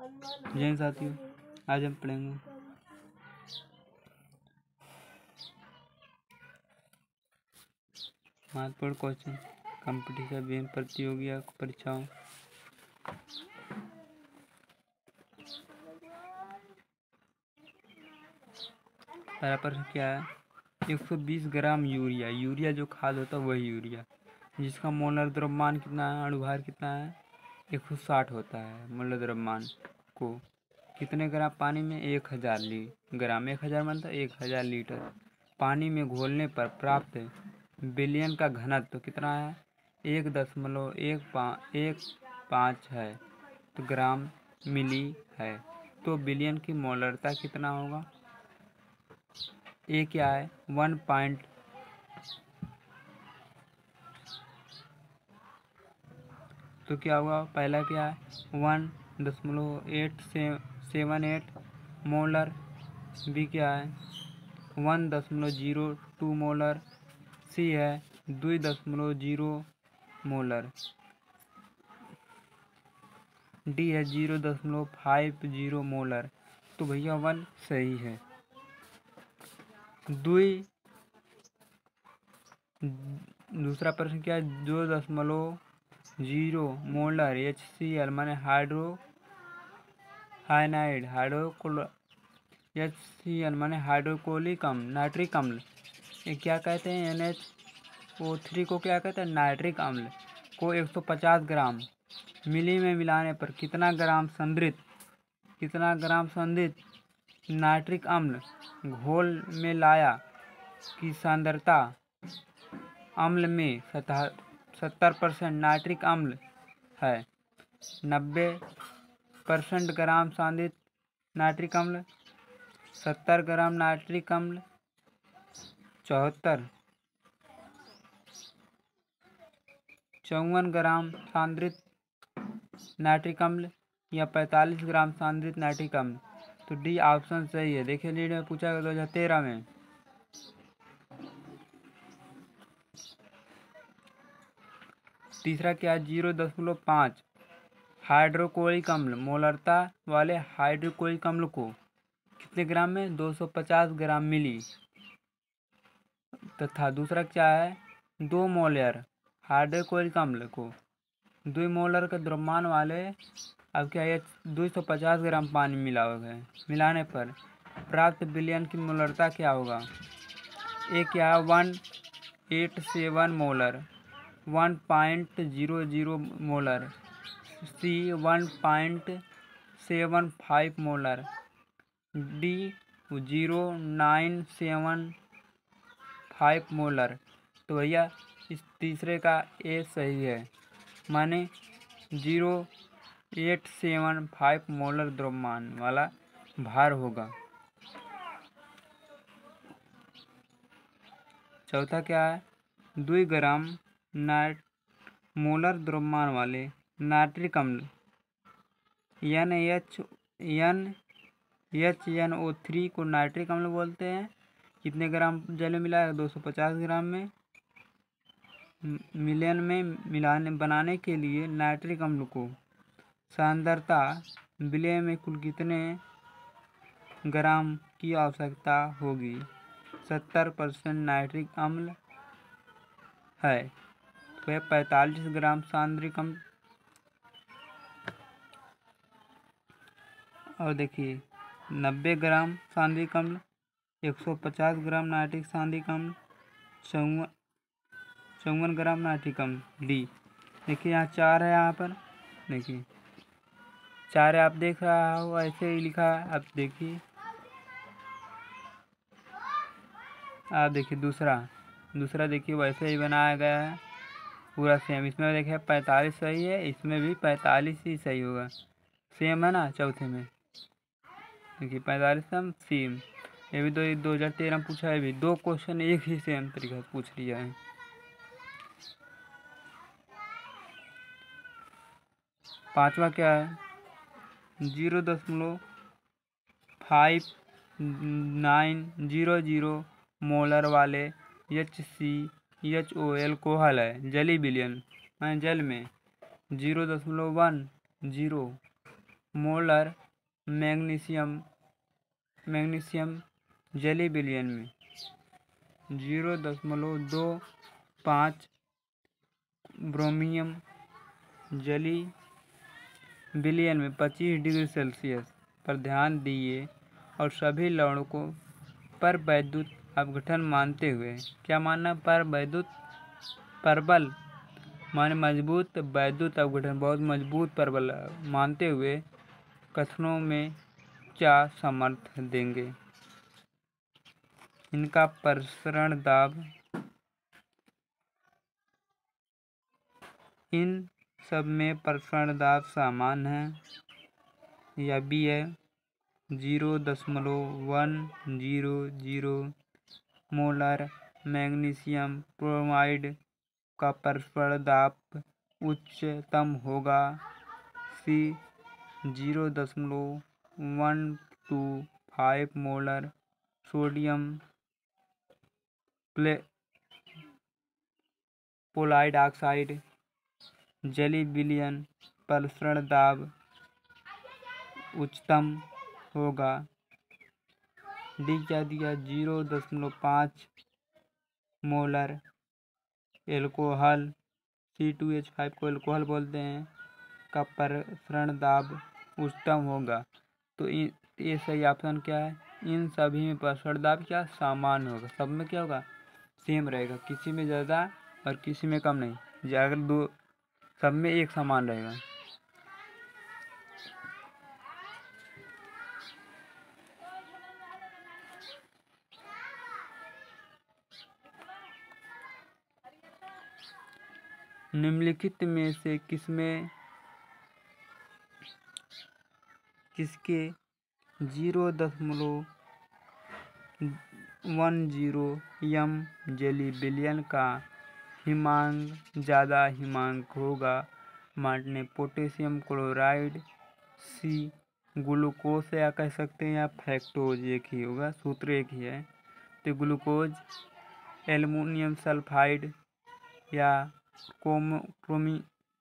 जय साथियों, आज हम पढ़ेंगे महत्वपूर्ण क्वेश्चन कंपटीशन विभिन्न प्रतियोगिता परीक्षाओं। पहला प्रश्न क्या है? 120 ग्राम यूरिया, यूरिया जो खाद होता है वही यूरिया, जिसका मोलर द्रव्यमान कितना है, अणुभार कितना है, 160 होता है। मोलर द्रव्यमान को कितने ग्राम पानी में? 1000 ग्राम, 1000 मतलब 1000 लीटर पानी में घोलने पर प्राप्त विलयन का घनत्व कितना है? 1.15 है तो ग्राम मिली है। तो विलयन की मोलरता कितना होगा? ए क्या है? 1 पॉइंट तो क्या होगा? पहला क्या है? 1.878 मोलर। बी क्या है? 1.02 मोलर। सी है 2.0 मोलर। डी है 0.50 मोलर। तो भैया 1 सही है। दूसरा प्रश्न क्या है? 2.0 मोलर HCl माने हाइड्रोहाइनाइड HCl माने हाइड्रोक्लोरिक अम्ल, नाइट्रिक अम्ल। ये क्या कहते हैं? NHO3 को क्या कहते हैं? नाइट्रिक अम्ल को 150 ग्राम मिली में मिलाने पर कितना ग्राम संदिग्ध नाइट्रिक अम्ल घोल में लाया की सांद्रता अम्ल में 70% नाइट्रिक अम्ल है। 90% ग्राम सांद्रित नाइट्रिक अम्ल, 70 ग्राम नाइट्रिक अम्ल, 54 ग्राम सांद्रित नाइट्रिक अम्ल या 45 ग्राम सांद्रित नाइट्रिक अम्ल। तो डी ऑप्शन सही है। देखिए नीट में पूछा गया 2013 में। तीसरा क्या है? 0.5 हाइड्रोक्लोरिक अम्ल, मोलरता वाले हाइड्रोक्लोरिक अम्ल को कितने ग्राम में? 250 ग्राम मिली। तथा दूसरा क्या है? 2 मोलर हाइड्रोक्लोरिक अम्ल को 2 मोलर का द्रव्यमान वाले अब क्या है 250 ग्राम पानी मिलाने पर प्राप्त विलयन की मोलरता क्या होगा? ए क्या है? 187 मोलर, 1.00 मोलर। सी 1.75 मोलर। D 0.975 molar. तो भैया इस तीसरे का ए सही है, माने 0.875 मोलर द्रव्यमान वाला भार होगा। चौथा क्या है? 2 ग्राम मोलर द्रव्यमान वाले नाइट्रिक अम्ल NHNO3 को नाइट्रिक अम्ल बोलते हैं। कितने ग्राम जल में मिला है? 250 ग्राम में। मिलियन में बनाने के लिए नाइट्रिक अम्ल को सांद्रता विलय में कुल कितने ग्राम की आवश्यकता होगी? 70% नाइट्रिक अम्ल है तो 45 ग्राम सांद्रिक अम्ल। और देखिए 90 ग्राम सांद्रिक अम्ल, 150 ग्राम नाइट्रिक सांद्रिक अम्ल, 54 ग्राम नाइट्रिक अम्ल। डी देखिए यहाँ 4 है। यहाँ पर देखिए 4 है, आप देख रहा हो ऐसे ही लिखा है। आप देखिए दूसरा देखिए वैसे ही बनाया गया है पूरा सेम। इसमें देखिए 45 सही है, इसमें भी 45 ही सही होगा। सेम है ना? चौथे में देखिए 45 सेम। ये भी 2013 में पूछा है। भी 2 क्वेश्चन एक ही सेम तरीके से पूछ लिया है। पांचवा क्या है? 0.5900 मोलर वाले HCl अल्कोहल है जली विलयन माने जल में 0.10 मोलर मैग्नीशियम जली बिलियन में 0.25 ब्रोमियम जली बिलियन में 25 डिग्री सेल्सियस पर ध्यान दिए और सभी लवणों को पर वैद्युत अपघटन मानते हुए, क्या मानना, पर वैद्युत प्रबल माने मजबूत, वैद्युत अपघटन बहुत मजबूत प्रबल मानते हुए कथनों में क्या समर्थ देंगे। इनका प्रसरण दाब इन सब में प्रसरण दाब समान है या बी है। 0.100 मोलर मैग्नीशियम ब्रोमाइड का प्रसरण दाब उच्चतम होगा। सी 0.125 मोलर सोडियम पोलाइड ऑक्साइड जली बिलियन प्रसरण दाब उच्चतम होगा। डी क्या दिया, 0.5 मोलर एल्कोहल C2H5 को एल्कोहल बोलते हैं का प्रसरण दाब उच्चतम होगा। तो ये सही ऑप्शन क्या है, इन सभी में प्रसरण दाब क्या समान होगा, सब में क्या होगा सेम रहेगा, किसी में ज़्यादा और किसी में कम नहीं, अगर दो सब में एक समान रहेगा। निम्नलिखित में से किसके 0.10 यम जली बिलियन का हिमांक ज़्यादा हिमांक होगा। मानने पोटेशियम क्लोराइड, सी ग्लूकोज या कह सकते हैं या फ्रैक्टोज, एक ही होगा, सूत्र एक ही है। तो ग्लूकोज, एल्युमिनियम सल्फाइड या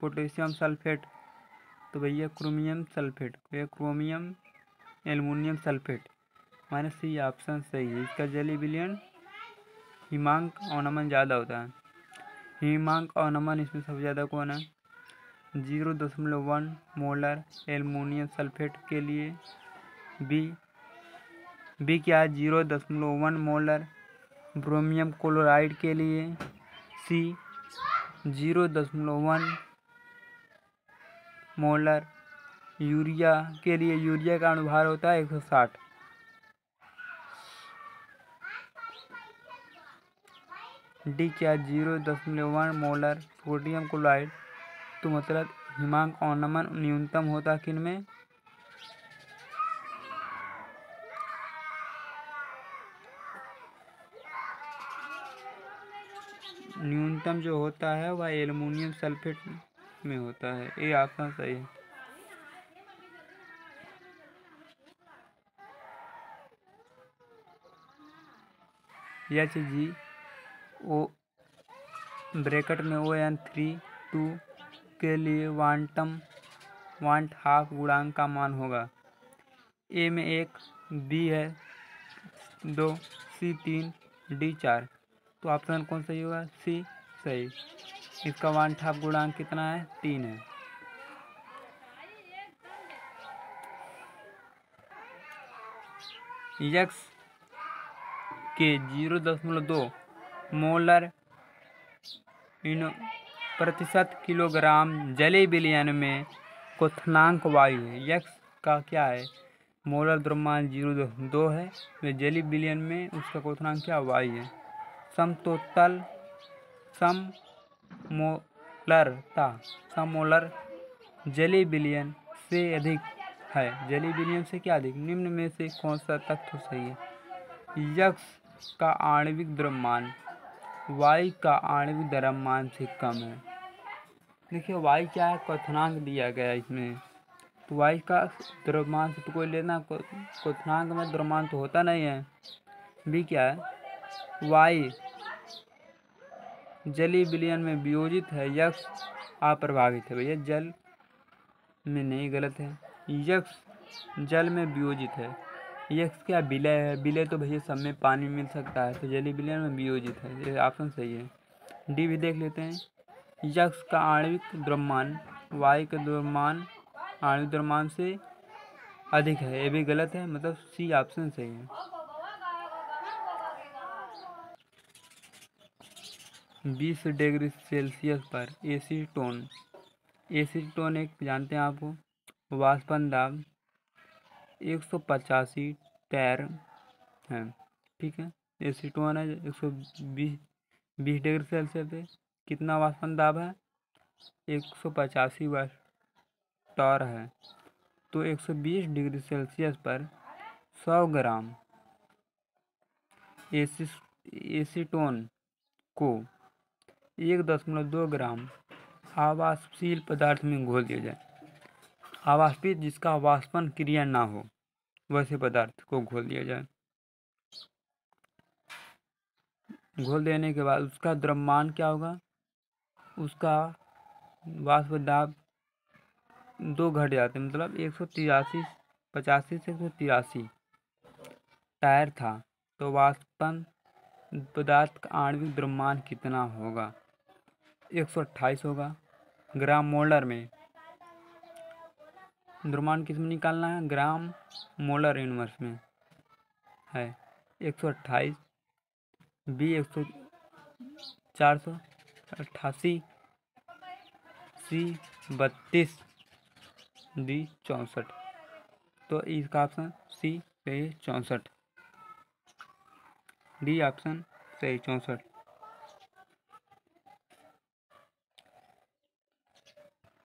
पोटेशियम सल्फेट, तो भैया chromium sulphate, chromium aluminium sulphate minus C option सही है। इसका जली बिलियन हिमांक और नमन ज़्यादा होता है। हिमांक और नमन इसमें सबसे ज़्यादा कौन है, 0.1 मोलर एल्युमिनियम सल्फेट के लिए। बी क्या है, 0.1 मोलर ब्रोमियम क्लोराइड के लिए। सी 0.1 मोलर यूरिया के लिए, यूरिया का अनुभार होता है 160। डी क्या 0.1 मोलर सोडियम क्लोराइड। तो मतलब हिमांक और नमन न्यूनतम होता है किन में, न्यूनतम जो होता है वह एल्युमिनियम सल्फेट में होता है। ये ऑप्शन सही है। एच जी ओ ब्रैकेट में ON32 के लिए वांट हाफ गुणांक का मान होगा। ए में 1, बी है 2, सी 3, डी 4। तो ऑप्शन कौन सही होगा, सी सही। इसका वांट हाफ गुणांक कितना है, 3 है। यक्स के 0.2 मोलर प्रतिशत किलोग्राम जली विलयन में क्वथनांक वायु है। यक्स का क्या है, मोलर द्रव्यमान 0.2 है, वे जली विलयन में उसका क्वथनांक क्या वायु है। सममोलर जली विलयन से अधिक है, जली विलयन से क्या अधिक, निम्न में से कौन सा तथ्य सही है। यक्स का आणविक द्रव्यमान वायु का आणविक द्रव्यमान से कम है। देखिए वायु क्या है, क्वथनांक दिया गया है इसमें, तो वायु का द्रव्यमान से तो कोई लेना, क्वथनांक में द्रव्यमान तो होता नहीं है। बी क्या है, वायु जली विलयन में वियोजित है, यक्स अप्रभावित है। भैया जल में नहीं, गलत है। यक्ष जल में वियोजित है। यक्ष क्या, विलय है। विलय तो भैया सब में पानी मिल सकता है, तो जलीय विलय में वियोजित है, ये ऑप्शन सही है। डी भी देख लेते हैं। यक्ष का आणविक द्रव्यमान वायु के द्रव्यमान आणविक द्रव्यमान से अधिक है, ये भी गलत है, मतलब सी ऑप्शन सही है। 20 डिग्री सेल्सियस पर एसीटोन, एसीटोन एक जानते हैं आपको, वाष्पन दाब 185 टैर है, ठीक है। एसीटोन है 120 डिग्री सेल्सियस पे कितना वाष्पन दाब है, 185 टॉर है। तो 120 डिग्री सेल्सियस पर 100 ग्राम एसीटोन को 1.2 ग्राम आवासशील पदार्थ में घोल दिया जाए। आवाष्पित जिसका वाष्पन क्रिया ना हो वैसे पदार्थ को घोल दिया जाए। घोल देने के बाद उसका द्रव्यमान क्या होगा, उसका वाष्प दाब 2 घट जाते हैं, मतलब 183 85 से 183 टायर था। तो वाष्पन पदार्थ का आणविक द्रव्यमान कितना होगा, 128 होगा। ग्राम मोलर में द्रव्यमान किस में निकालना है, ग्राम मोलर इनवर्स में है 128, बी 488, सी 32, डी 64। तो इसका ऑप्शन सी सही 64, डी ऑप्शन सही 64।